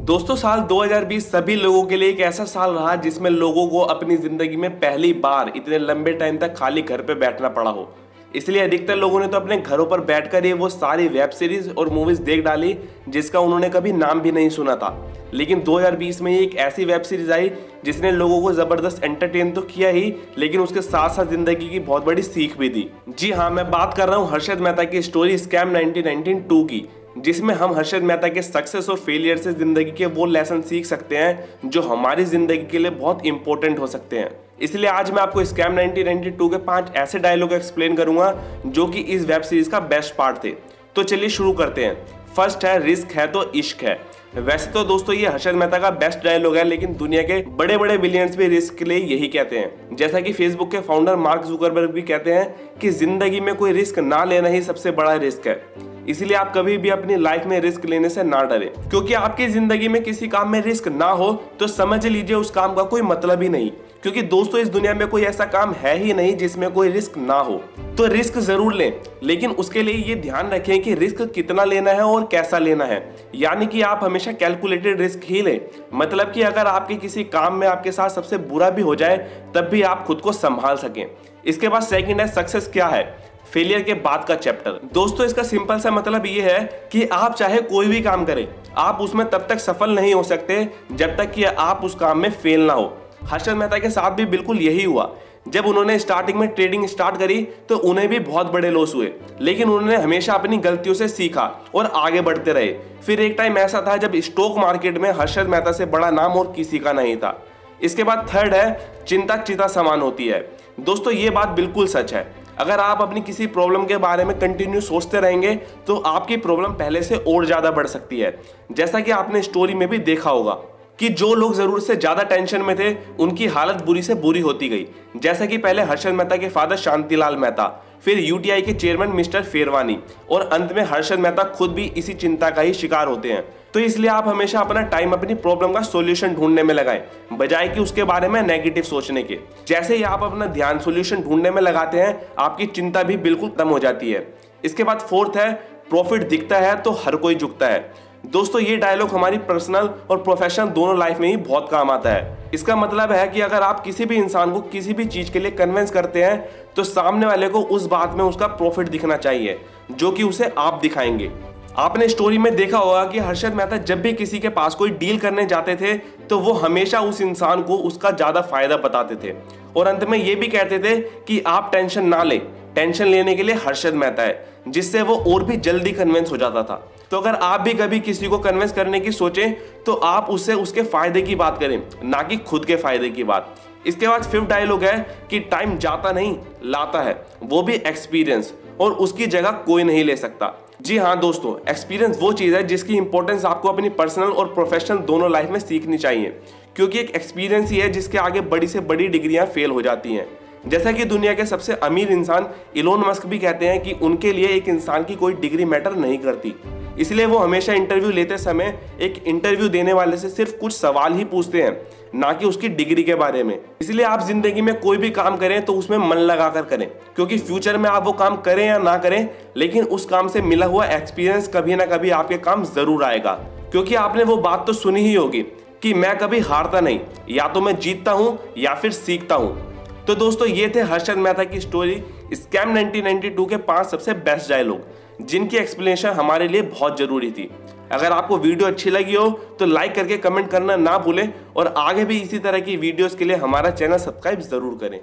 दोस्तों साल 2020 सभी लोगों के लिए एक ऐसा साल रहा जिसमें लोगों को अपनी जिंदगी में पहली बार इतने लंबे टाइम तक खाली घर पे बैठना पड़ा हो। इसलिए अधिकतर लोगों ने तो अपने घरों पर बैठकर ही वो सारी वेब सीरीज और मूवीज देख डाली जिसका उन्होंने कभी नाम भी नहीं सुना था। लेकिन 2020 में एक ऐसी वेब सीरीज आई जिसने लोगों को जबरदस्त एंटरटेन तो किया ही, लेकिन उसके साथ साथ जिंदगी की बहुत बड़ी सीख भी दी। जी हाँ, मैं बात कर रहा हूँ हर्षद मेहता की स्टोरी स्कैम 1919 2 की, जिसमें हम हर्षद मेहता के सक्सेस और फेलियर से जिंदगी के वो लेसन सीख सकते हैं जो हमारी जिंदगी के लिए बहुत इंपॉर्टेंट हो सकते हैं। इसलिए आज मैं आपको स्कैम 1992 के 5 ऐसे डायलॉग एक्सप्लेन करूंगा जो कि इस वेब सीरीज का बेस्ट पार्ट थे। तो चलिए शुरू करते हैं। फर्स्ट है, रिस्क है तो इश्क है। वैसे तो दोस्तों ये हर्षद मेहता का बेस्ट डायलॉग है, लेकिन दुनिया के बड़े बड़े बिलियंस भी रिस्क के लिए यही कहते हैं। जैसा कि फेसबुक के फाउंडर मार्क जुकरबर्ग भी कहते हैं कि जिंदगी में कोई रिस्क ना लेना ही सबसे बड़ा रिस्क है। इसलिए आप कभी भी अपनी लाइफ में रिस्क लेने से ना डरें, क्योंकि आपकी जिंदगी में किसी काम में रिस्क ना हो तो समझ लीजिए उस काम का कोई मतलब ही नहीं। क्योंकि दोस्तों इस दुनिया में कोई ऐसा काम है ही नहीं जिसमें कोई रिस्क ना हो। तो रिस्क जरूर लें, लेकिन उसके लिए ये ध्यान रखें कि रिस्क कितना लेना है और कैसा लेना है। यानी कि आप हमेशा कैलकुलेटेड रिस्क ही लें। मतलब कि अगर आपके किसी काम में आपके साथ सबसे बुरा भी हो जाए तब भी आप खुद को संभाल सकें। इसके बाद सेकंड है, सक्सेस क्या है, फेलियर के बाद का चैप्टर। दोस्तों इसका सिंपल सा मतलब ये है कि आप चाहे कोई भी काम करें, आप उसमें तब तक सफल नहीं हो सकते जब तक कि आप उस काम में फेल ना हो। हर्षद मेहता के साथ भी बिल्कुल यही हुआ। जब उन्होंने स्टार्टिंग में ट्रेडिंग स्टार्ट करी तो उन्हें भी बहुत बड़े लॉस हुए, लेकिन उन्होंने हमेशा अपनी गलतियों से सीखा और आगे बढ़ते रहे। फिर एक टाइम ऐसा था जब स्टॉक मार्केट में हर्षद मेहता से बड़ा नाम और किसी का नहीं था। इसके बाद थर्ड है, चिंता चिता समान होती है। दोस्तों ये बात बिल्कुल सच है। अगर आप अपनी किसी प्रॉब्लम के बारे में कंटिन्यू सोचते रहेंगे तो आपकी प्रॉब्लम पहले से और ज्यादा बढ़ सकती है। जैसा कि आपने स्टोरी में भी देखा होगा कि जो लोग जरूरत से ज्यादा टेंशन में थे उनकी हालत बुरी से बुरी होती गई। जैसा कि पहले हर्षद मेहता के फादर शांतिलाल मेहता, फिर यूटीआई के चेयरमैन मिस्टर फेरवानी और अंत में हर्षद मेहता खुद भी इसी चिंता का ही शिकार होते हैं। तो इसलिए आप हमेशा अपना टाइम अपनी प्रॉब्लम का सॉल्यूशन ढूंढने में लगाएं, बजाय कि उसके बारे में नेगेटिव सोचने के। जैसे ही आप अपना ध्यान सॉल्यूशन ढूंढने में लगाते हैं, आपकी चिंता भी बिल्कुल खत्म हो जाती है। इसके बाद फोर्थ है, प्रॉफिट दिखता है तो हर कोई झुकता है। दोस्तों ये डायलॉग हमारी पर्सनल और प्रोफेशनल दोनों लाइफ में ही बहुत काम आता है। इसका मतलब है कि अगर आप किसी भी इंसान को किसी भी चीज के लिए कन्विंस करते हैं तो सामने वाले को उस बात में उसका प्रॉफिट दिखना चाहिए जो कि उसे आप दिखाएंगे। आपने स्टोरी में देखा होगा कि हर्षद मेहता जब भी किसी के पास कोई डील करने जाते थे तो वो हमेशा उस इंसान को उसका ज्यादा फायदा बताते थे और अंत में ये भी कहते थे कि आप टेंशन ना लें, टेंशन लेने के लिए हर्षद मेहता है, जिससे वो और भी जल्दी कन्विंस हो जाता था। तो अगर आप भी कभी किसी को कन्विंस करने की सोचें तो आप उससे उसके फायदे की बात करें, ना कि खुद के फायदे की बात। इसके बाद फिफ्थ डायलॉग है कि टाइम जाता नहीं लाता है, वो भी एक्सपीरियंस, और उसकी जगह कोई नहीं ले सकता। जी हाँ दोस्तों, एक्सपीरियंस वो चीज़ है जिसकी इंपॉर्टेंस आपको अपनी पर्सनल और प्रोफेशनल दोनों लाइफ में सीखनी चाहिए, क्योंकि एक एक्सपीरियंस ही है जिसके आगे बड़ी से बड़ी डिग्रियां फेल हो जाती हैं। जैसा कि दुनिया के सबसे अमीर इंसान इलोन मस्क भी कहते हैं कि उनके लिए एक इंसान की कोई डिग्री मैटर नहीं करती। इसलिए वो हमेशा इंटरव्यू लेते समय एक इंटरव्यू देने वाले से सिर्फ कुछ सवाल ही पूछते हैं, ना कि उसकी डिग्री के बारे में। इसलिए आप जिंदगी में कोई भी काम करें तो उसमें मन लगाकर करें, क्योंकि फ्यूचर में आप वो काम करें या ना करें, लेकिन उस काम से मिला हुआ एक्सपीरियंस कभी ना कभी आपके काम जरूर आएगा। क्योंकि आपने वो बात तो सुनी ही होगी कि मैं कभी हारता नहीं, या तो मैं जीतता हूं या फिर सीखता हूं। तो दोस्तों ये थे हर्षद मेहता की स्टोरी स्कैम 1992 के 5 सबसे बेस्ट डायलॉग, जिनकी एक्सप्लेनेशन हमारे लिए बहुत जरूरी थी। अगर आपको वीडियो अच्छी लगी हो तो लाइक करके कमेंट करना ना भूलें और आगे भी इसी तरह की वीडियोस के लिए हमारा चैनल सब्सक्राइब जरूर करें।